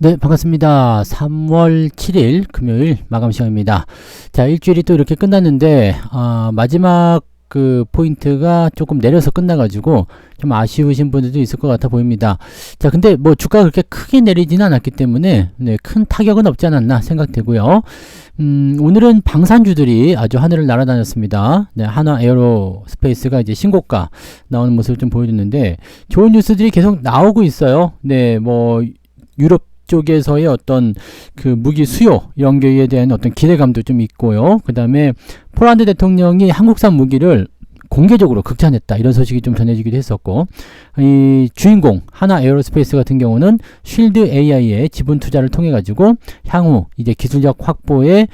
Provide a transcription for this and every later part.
네, 반갑습니다. 3월 7일 금요일 마감 시간입니다. 자, 일주일이 또 이렇게 끝났는데, 마지막 그 포인트가 조금 내려서 끝나가지고 좀 아쉬우신 분들도 있을 것 같아 보입니다. 자, 근데 뭐 주가가 그렇게 크게 내리지는 않았기 때문에 큰 타격은 없지 않았나 생각되고요. 오늘은 방산주들이 아주 하늘을 날아다녔습니다. 한화 에어로스페이스가 이제 신고가 나오는 모습을 좀 보여줬는데 좋은 뉴스들이 계속 나오고 있어요. 뭐 유럽 쪽에서의 어떤 그 무기 수요 이런 거에 대한 어떤 기대감도 좀 있고요. 그 다음에 폴란드 대통령이 한국산 무기를 공개적으로 극찬했다 이런 소식이 좀 전해지기도 했었고, 이 주인공 하나 에어로스페이스 같은 경우는 쉴드 AI의 지분 투자를 통해 가지고 향후 이제 기술력 확보에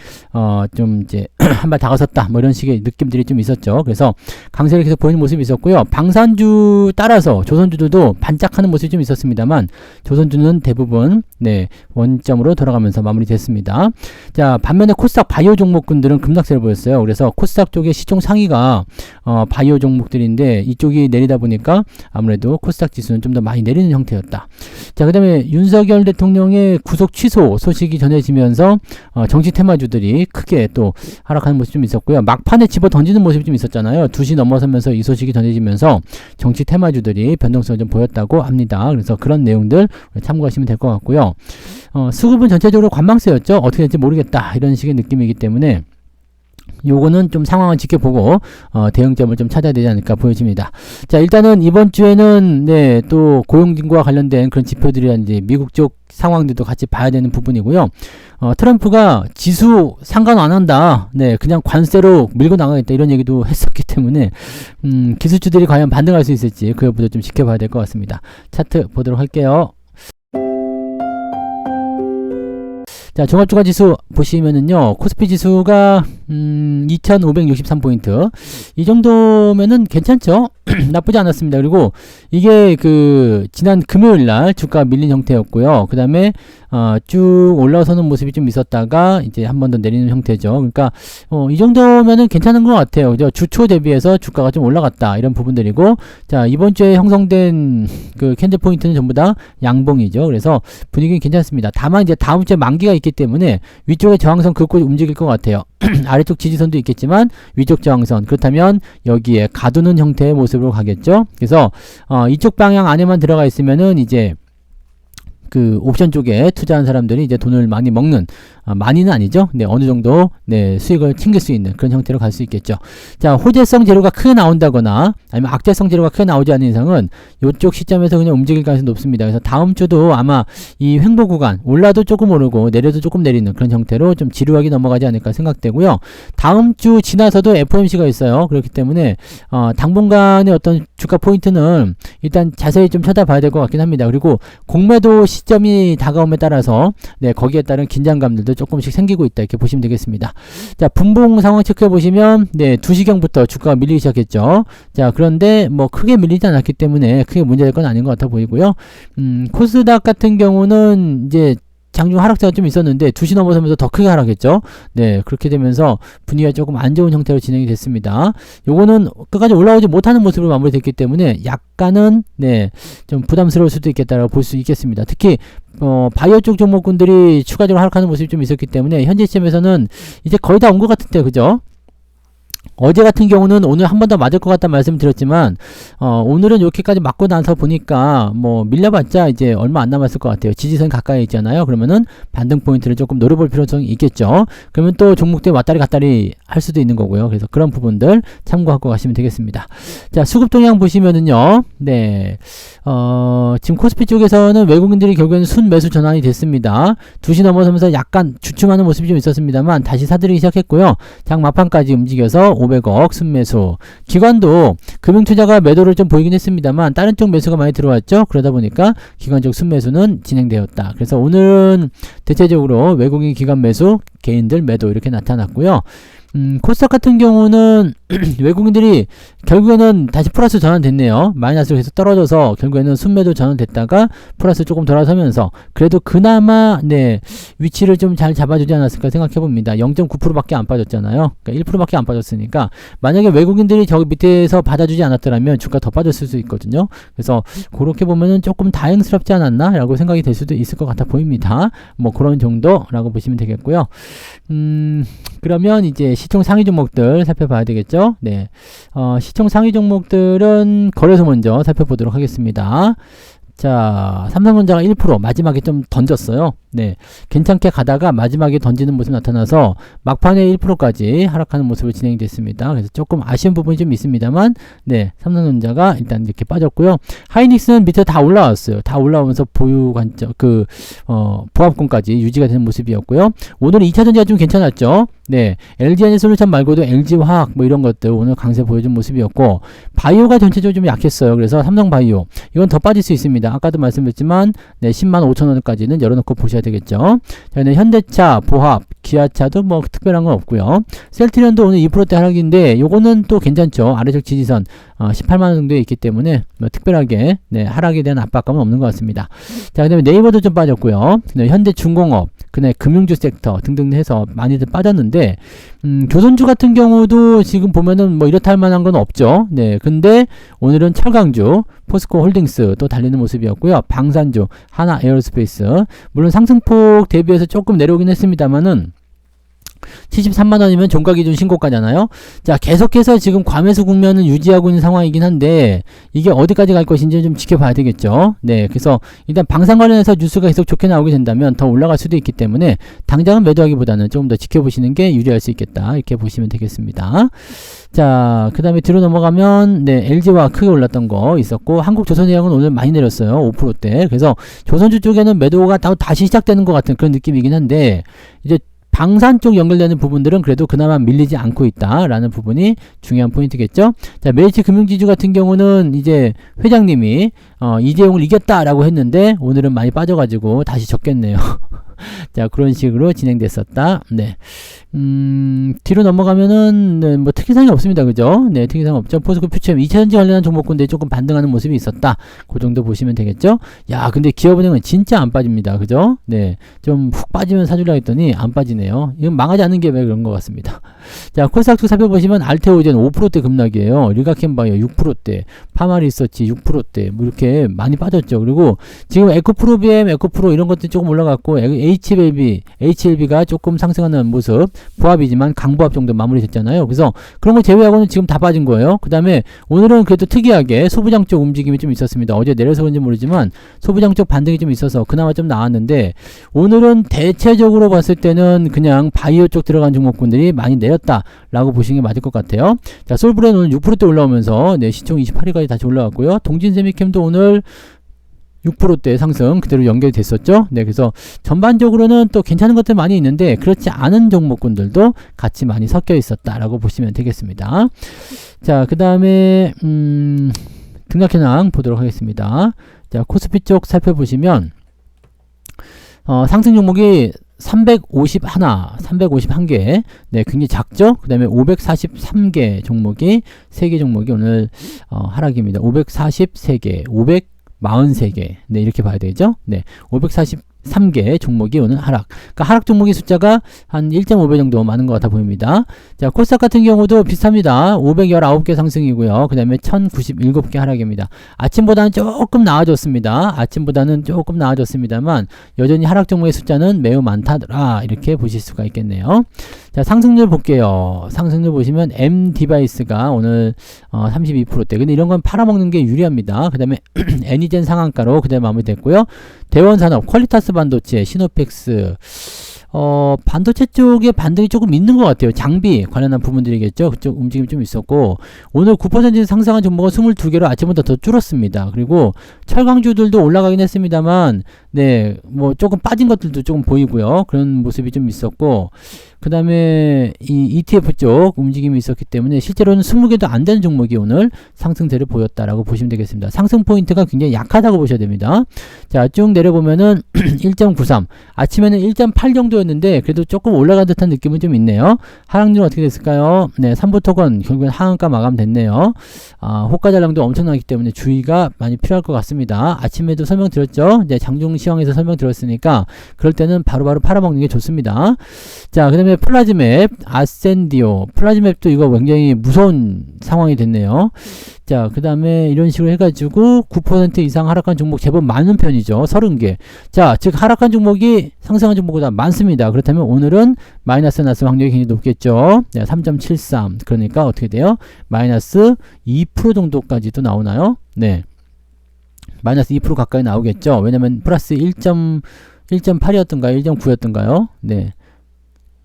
좀 이제 한 발 다가섰다 뭐 이런 식의 느낌들이 좀 있었죠. 그래서 강세를 계속 보이는 모습이 있었고요. 방산주 따라서 조선주들도 반짝하는 모습이 좀 있었습니다만 조선주는 대부분 원점으로 돌아가면서 마무리됐습니다. 자, 반면에 코스닥 바이오 종목군들은 급락세를 보였어요. 그래서 코스닥 쪽의 시총 상위가 바이오 종목들인데 이쪽이 내리다 보니까 아무래도 코스닥 지수는 좀 더 많이 내리는 형태였다. 자, 그 다음에 윤석열 대통령의 구속 취소 소식이 전해지면서 정치 테마주들이 크게 또 하락하는 모습이 좀 있었고요. 막판에 집어 던지는 모습이 좀 있었잖아요. 2시 넘어서면서 이 소식이 전해지면서 정치 테마주들이 변동성을 좀 보였다고 합니다. 그래서 그런 내용들 참고하시면 될 것 같고요. 수급은 전체적으로 관망세였죠. 어떻게 될지 모르겠다 이런 식의 느낌이기 때문에 요거는 좀 상황을 지켜보고 대응점을 좀 찾아야 되지 않을까 보여집니다. 자, 일단은 이번 주에는 또 고용진과 관련된 그런 지표들이라든지 미국 쪽 상황들도 같이 봐야 되는 부분이고요. 트럼프가 지수 상관 안 한다. 그냥 관세로 밀고 나가겠다 이런 얘기도 했었기 때문에 기술주들이 과연 반등할 수 있을지 그 여부도 좀 지켜봐야 될 것 같습니다. 차트 보도록 할게요. 자, 종합주가지수 보시면은요, 코스피 지수가 2563포인트 이 정도면은 괜찮죠? 나쁘지 않았습니다. 그리고 이게 그 지난 금요일날 주가 밀린 형태였고요. 그 다음에 쭉 올라서는 모습이 좀 있었다가 이제 한 번 더 내리는 형태죠. 그러니까 이 정도면은 괜찮은 것 같아요. 그죠? 주초 대비해서 주가가 좀 올라갔다 이런 부분들이고, 자, 이번 주에 형성된 그 캔들 포인트는 전부 다 양봉이죠. 그래서 분위기는 괜찮습니다. 다만 이제 다음 주에 만기가 있기 때문에 위쪽에 저항선 긋고 움직일 것 같아요. 아래쪽 지지선도 있겠지만 위쪽 저항선, 그렇다면 여기에 가두는 형태의 모습으로 가겠죠. 그래서 이쪽 방향 안에만 들어가 있으면은 이제 그 옵션 쪽에 투자한 사람들이 이제 돈을 많이 먹는, 많이는 아니죠. 어느 정도 수익을 챙길 수 있는 그런 형태로 갈 수 있겠죠. 자, 호재성 재료가 크게 나온다거나 아니면 악재성 재료가 크게 나오지 않는 이상은 이쪽 시점에서 그냥 움직일 가능성이 높습니다. 그래서 다음 주도 아마 이 횡보 구간 올라도 조금 오르고 내려도 조금 내리는 그런 형태로 좀 지루하게 넘어가지 않을까 생각되고요. 다음 주 지나서도 FOMC가 있어요. 그렇기 때문에 당분간의 어떤 주가 포인트는 일단 자세히 좀 쳐다봐야 될 것 같긴 합니다. 그리고 공매도 시점이 다가옴에 따라서 거기에 따른 긴장감들도 조금씩 생기고 있다 이렇게 보시면 되겠습니다. 자, 분봉 상황 체크해 보시면 2시경부터 주가가 밀리기 시작했죠. 자, 그런데 뭐 크게 밀리지 않았기 때문에 크게 문제될 건 아닌 것 같아 보이고요. 코스닥 같은 경우는 이제 장중 하락세가 좀 있었는데 2시 넘어서면서 더 크게 하락했죠. 그렇게 되면서 분위기가 조금 안 좋은 형태로 진행이 됐습니다. 요거는 끝까지 올라오지 못하는 모습으로 마무리됐기 때문에 약간은 좀 부담스러울 수도 있겠다라고 볼 수 있겠습니다. 특히 바이오 쪽 종목군들이 추가적으로 하락하는 모습이 좀 있었기 때문에 현재 시점에서는 이제 거의 다 온 것 같은데, 그죠? 어제 같은 경우는 오늘 한 번 더 맞을 것 같다 말씀드렸지만 오늘은 이렇게까지 맞고 나서 보니까 뭐 밀려봤자 이제 얼마 안 남았을 것 같아요. 지지선 가까이 있잖아요. 그러면은 반등 포인트를 조금 노려볼 필요성이 있겠죠. 그러면 또 종목들 왔다리 갔다리 할 수도 있는 거고요. 그래서 그런 부분들 참고하고 가시면 되겠습니다. 자, 수급 동향 보시면은요, 지금 코스피 쪽에서는 외국인들이 결국에는 순매수 전환이 됐습니다. 2시 넘어서면서 약간 주춤하는 모습이 좀 있었습니다만 다시 사들이기 시작했고요. 장 막판까지 움직여서 500억 순매수. 기관도 금융투자가 매도를 좀 보이긴 했습니다만 다른 쪽 매수가 많이 들어왔죠. 그러다 보니까 기관적 순매수는 진행되었다. 그래서 오늘은 대체적으로 외국인 기관 매수, 개인들 매도 이렇게 나타났고요. 코스닥 같은 경우는 외국인들이 결국에는 다시 플러스 전환됐네요. 마이너스로 계속 떨어져서 결국에는 순매도 전환됐다가 플러스 조금 돌아서면서 그래도 그나마 네 위치를 좀 잘 잡아주지 않았을까 생각해 봅니다. 0.9%밖에 안 빠졌잖아요. 그러니까 1%밖에 안 빠졌으니까 만약에 외국인들이 저기 밑에서 받아주지 않았더라면 주가 더 빠졌을 수 있거든요. 그래서 그렇게 보면은 조금 다행스럽지 않았나 라고 생각이 될 수도 있을 것 같아 보입니다. 뭐 그런 정도라고 보시면 되겠고요. 그러면 이제 시총 상위 종목들 살펴봐야 되겠죠. 네, 시총 상위 종목들은 거래소 먼저 살펴보도록 하겠습니다. 자, 삼성전자가 1% 마지막에 좀 던졌어요. 네, 괜찮게 가다가 마지막에 던지는 모습이 나타나서 막판에 1%까지 하락하는 모습으로 진행이 됐습니다. 그래서 조금 아쉬운 부분이 좀 있습니다만, 네, 삼성전자가 일단 이렇게 빠졌고요. 하이닉스는 밑에 다 올라왔어요. 다 올라오면서 보유 관점, 보합권까지 유지가 되는 모습이었고요. 오늘은 2차전지가 좀 괜찮았죠. 네, LG에너지솔루션 말고도 LG화학 뭐 이런 것들 오늘 강세 보여준 모습이었고, 바이오가 전체적으로 좀 약했어요. 그래서 삼성바이오 이건 더 빠질 수 있습니다. 아까도 말씀드렸지만 네, 105,000원까지는 열어놓고 보셔야 되겠죠. 저희는 현대차, 보합, 기아차도 뭐 특별한 건 없고요. 셀트리온도 오늘 2%대 하락인데 요거는 또 괜찮죠. 아래쪽 지지선 18만원 정도에 있기 때문에 뭐 특별하게 네, 하락에 대한 압박감은 없는 것 같습니다. 자, 그 다음에 네이버도 좀 빠졌고요. 네, 현대중공업, 그다음에 금융주 섹터 등등 해서 많이들 빠졌는데 조선주 같은 경우도 지금 보면은 뭐 이렇다 할 만한 건 없죠. 네, 근데 오늘은 철강주, 포스코 홀딩스 또 달리는 모습이었고요. 방산주, 하나 에어로스페이스 물론 상승폭 대비해서 조금 내려오긴 했습니다만은 73만원이면 종가기준 신고가잖아요. 자, 계속해서 지금 과매수 국면을 유지하고 있는 상황이긴 한데 이게 어디까지 갈 것인지 좀 지켜봐야 되겠죠. 네, 그래서 일단 방산 관련해서 뉴스가 계속 좋게 나오게 된다면 더 올라갈 수도 있기 때문에 당장은 매도하기보다는 조금 더 지켜보시는 게 유리할 수 있겠다 이렇게 보시면 되겠습니다. 자, 그 다음에 뒤로 넘어가면 네, LG와 크게 올랐던 거 있었고 한국조선해양은 오늘 많이 내렸어요. 5%대. 그래서 조선주 쪽에는 매도가 다시 시작되는 것 같은 그런 느낌이긴 한데 이제 방산 쪽 연결되는 부분들은 그래도 그나마 밀리지 않고 있다라는 부분이 중요한 포인트겠죠. 자, 메리츠 금융지주 같은 경우는 이제 회장님이 이재용을 이겼다라고 했는데 오늘은 많이 빠져가지고 다시 졌겠네요. 자, 그런 식으로 진행됐었다. 네. 뒤로 넘어가면은, 네, 뭐, 특이사항이 없습니다. 그죠? 네, 특이사항 없죠. 포스코 퓨처엠 2차전지 관련한 종목군데 조금 반등하는 모습이 있었다. 그 정도 보시면 되겠죠? 야, 근데 기업은행은 진짜 안 빠집니다. 그죠? 네. 좀 훅 빠지면 사주려 했더니 안 빠지네요. 이건 망하지 않는 게 왜 그런 것 같습니다. 자, 코스닥 살펴보시면 알테오젠 5%대 급락이에요. 릴가켄바이오 6%대, 파마리서치 6%대, 뭐 이렇게 많이 빠졌죠. 그리고 지금 에코프로비엠, 에코프로 이런 것들이 조금 올라갔고, HLB가 조금 상승하는 모습, 보합이지만 강보합 정도 마무리됐잖아요. 그래서 그런 거 제외하고는 지금 다 빠진 거예요. 그 다음에 오늘은 그래도 특이하게 소부장 쪽 움직임이 좀 있었습니다. 어제 내려서 그런지 모르지만 소부장 쪽 반등이 좀 있어서 그나마 좀 나왔는데 오늘은 대체적으로 봤을 때는 그냥 바이오 쪽 들어간 종목군들이 많이 내렸다라고 보시는 게 맞을 것 같아요. 자, 솔브레는 오늘 6%대 올라오면서 네, 시총 28위까지 다시 올라왔고요. 동진세미캠도 오늘 6%대 상승 그대로 연결이 됐었죠. 네, 그래서 전반적으로는 또 괜찮은 것들 많이 있는데 그렇지 않은 종목군들도 같이 많이 섞여 있었다라고 보시면 되겠습니다. 자, 그 다음에 등락현황 보도록 하겠습니다. 자, 코스피 쪽 살펴보시면 상승 종목이 351개, 네, 굉장히 작죠? 그 다음에 543개 종목이, 3개 종목이 오늘, 하락입니다. 543개, 543개, 네, 이렇게 봐야 되죠? 네, 543개 종목이 오늘 하락. 그러니까 하락 종목의 숫자가 한 1.5배 정도 많은 것 같아 보입니다. 자, 코스닥 같은 경우도 비슷합니다. 519개 상승이고요. 그 다음에 1097개 하락입니다. 아침보다는 조금 나아졌습니다. 아침보다는 조금 나아졌습니다만 여전히 하락 종목의 숫자는 매우 많다더라. 이렇게 보실 수가 있겠네요. 자, 상승률 볼게요. 상승률 보시면 M디바이스가 오늘 32%대. 근데 이런 건 팔아먹는 게 유리합니다. 그 다음에 애니젠 상한가로 그대로 마무리됐고요. 대원산업, 퀄리타스 반도체, 시노펙스, 반도체 쪽에 반등이 조금 있는 것 같아요. 장비 관련한 부분들이겠죠. 그쪽 움직임이 좀 있었고, 오늘 9% 상승한 종목은 22개로 아침보다 더 줄었습니다. 그리고 철강주들도 올라가긴 했습니다만, 네, 뭐 조금 빠진 것들도 조금 보이고요. 그런 모습이 좀 있었고, 그 다음에 이 ETF 쪽 움직임이 있었기 때문에 실제로는 20개도 안 되는 종목이 오늘 상승세를 보였다라고 보시면 되겠습니다. 상승 포인트가 굉장히 약하다고 보셔야 됩니다. 자, 쭉 내려보면은 1.93 아침에는 1.8 정도였는데 그래도 조금 올라간 듯한 느낌은 좀 있네요. 하락률은 어떻게 됐을까요? 네, 삼부토건 결국엔 하한가 마감됐네요. 호가전량도 엄청나기 때문에 주의가 많이 필요할 것 같습니다. 아침에도 설명드렸죠. 이제 장중 시황에서 설명드렸으니까 그럴 때는 바로바로 팔아먹는 게 좋습니다. 자, 그 다음에 플라즈맵, 아센디오. 플라즈맵도 이거 굉장히 무서운 상황이 됐네요. 자, 그 다음에 이런 식으로 해가지고 9% 이상 하락한 종목 제법 많은 편이죠. 30개. 자, 즉 하락한 종목이 상승한 종목보다 많습니다. 그렇다면 오늘은 마이너스 났을 확률이 굉장히 높겠죠. 네, 3.73. 그러니까 어떻게 돼요? 마이너스 2% 정도까지도 나오나요? 네. 마이너스 2% 가까이 나오겠죠. 왜냐면 플러스 1.8이었던가요? 1.9였던가요? 네.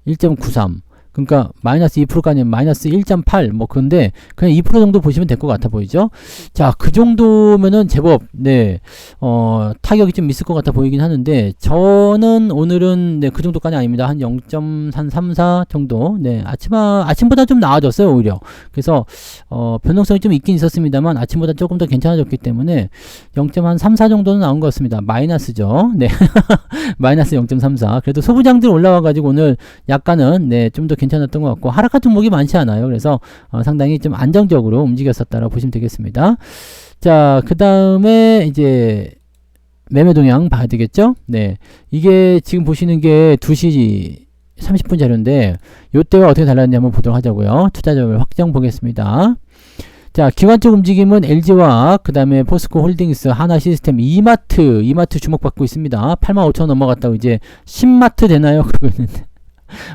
1.93. 그러니까 마이너스 2%가 아니면 마이너스 1.8 뭐 그런데 그냥 2% 정도 보시면 될 것 같아 보이죠. 자, 그 정도면은 제법 네 타격이 좀 있을 것 같아 보이긴 하는데 저는 오늘은 네 그 정도까지 아닙니다. 한 0.34 정도. 네, 아침보다 좀 나아졌어요 오히려. 그래서 변동성이 좀 있긴 있었습니다만 아침보다 조금 더 괜찮아졌기 때문에 0.34 정도는 나온 것 같습니다. 마이너스죠. 네. 마이너스 0.34. 그래도 소부장들 올라와가지고 오늘 약간은 네 좀 더 괜찮았던 것 같고 하락한 종목이 많지 않아요. 그래서 상당히 좀 안정적으로 움직였었다라고 보시면 되겠습니다. 자, 그 다음에 이제 매매 동향 봐야 되겠죠? 네, 이게 지금 보시는 게 2시 30분 자료인데 요때가 어떻게 달랐는지 한번 보도록 하자고요. 투자자별 확정 보겠습니다. 자, 기관 쪽 움직임은 LG화학, 그 다음에 포스코 홀딩스, 하나시스템, 이마트 주목받고 있습니다. 85,000 넘어갔다고 이제 10마트 되나요? 그거는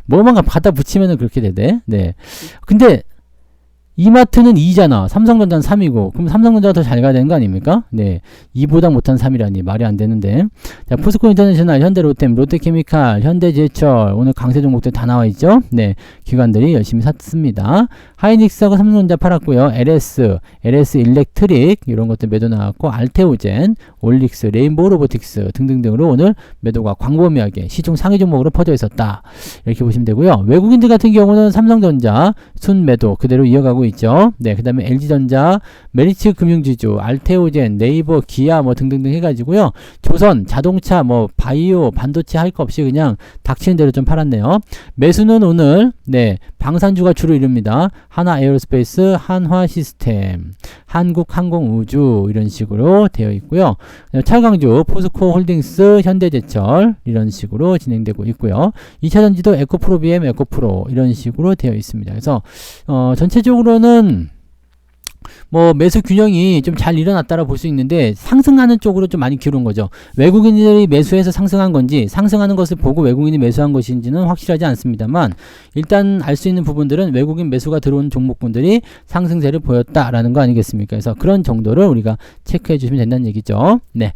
뭐만 갖다 붙이면은 그렇게 되네. 네. 근데 이마트는 2잖아. 삼성전자는 3이고. 그럼 삼성전자가 더 잘 가야 되는 거 아닙니까? 네. 2보다 못한 3이라니. 말이 안 되는데. 자, 포스코 인터내셔널, 현대로템, 롯데케미칼, 현대제철. 오늘 강세 종목들 다 나와 있죠? 네. 기관들이 열심히 샀습니다. 하이닉스하고 삼성전자 팔았고요. LS 일렉트릭. 이런 것들 매도 나왔고, 알테오젠, 올릭스, 레인보우 로보틱스 등등등으로 오늘 매도가 광범위하게 시중 상위 종목으로 퍼져 있었다. 이렇게 보시면 되고요. 외국인들 같은 경우는 삼성전자 순 매도 그대로 이어가고 있죠. 네, 그 다음에 LG전자, 메리츠 금융지주, 알테오젠, 네이버, 기아 뭐 등등등 해가지고요. 조선, 자동차, 뭐 바이오, 반도체 할 거 없이 그냥 닥치는 대로 좀 팔았네요. 매수는 오늘 네 방산주가 주로 이룹니다. 하나 에어로스페이스, 한화 시스템, 한국항공우주 이런 식으로 되어 있고요. 찰강주, 포스코 홀딩스, 현대제철 이런 식으로 진행되고 있고요. 2차전지도 에코프로비엠, 에코프로 이런 식으로 되어 있습니다. 그래서 전체적으로는 뭐 매수 균형이 좀 잘 일어났다라 볼 수 있는데 상승하는 쪽으로 좀 많이 기울은 거죠. 외국인들이 매수해서 상승한 건지 상승하는 것을 보고 외국인이 매수한 것인지는 확실하지 않습니다만 일단 알 수 있는 부분들은 외국인 매수가 들어온 종목군들이 상승세를 보였다라는 거 아니겠습니까? 그래서 그런 정도를 우리가 체크해 주시면 된다는 얘기죠. 네.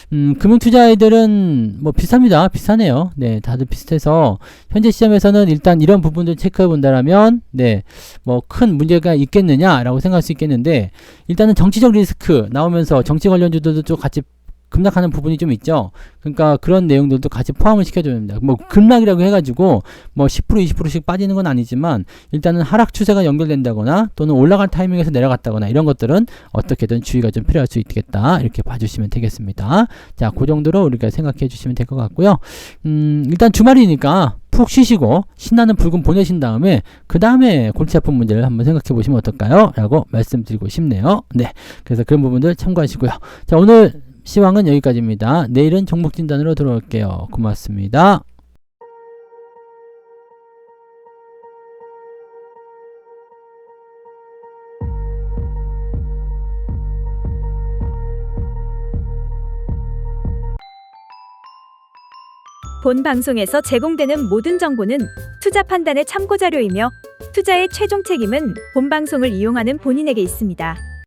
금융투자애들은 뭐 비슷합니다. 비슷하네요. 네, 다들 비슷해서 현재 시점에서는 일단 이런 부분들 체크해 본다라면 네, 뭐 큰 문제가 있겠느냐라고 생각할 수 있겠는데 일단은 정치적 리스크 나오면서 정치 관련주들도 좀 같이 급락하는 부분이 좀 있죠. 그러니까 그런 내용들도 같이 포함을 시켜줘야 됩니다. 뭐 급락이라고 해가지고 뭐 10% 20%씩 빠지는 건 아니지만 일단은 하락 추세가 연결된다거나 또는 올라갈 타이밍에서 내려갔다거나 이런 것들은 어떻게든 주의가 좀 필요할 수 있겠다 이렇게 봐주시면 되겠습니다. 자, 그 정도로 우리가 생각해 주시면 될 것 같고요. 일단 주말이니까 푹 쉬시고 신나는 불금 보내신 다음에 그 다음에 골치 아픈 문제를 한번 생각해 보시면 어떨까요? 라고 말씀드리고 싶네요. 네, 그래서 그런 부분들 참고하시고요. 자, 오늘 시황은 여기까지입니다. 내일은 종목 진단으로 들어올게요. 고맙습니다. 본 방송에서 제공되는 모든 정보는 투자 판단의 참고 자료이며 투자의 최종 책임은 본 방송을 이용하는 본인에게 있습니다.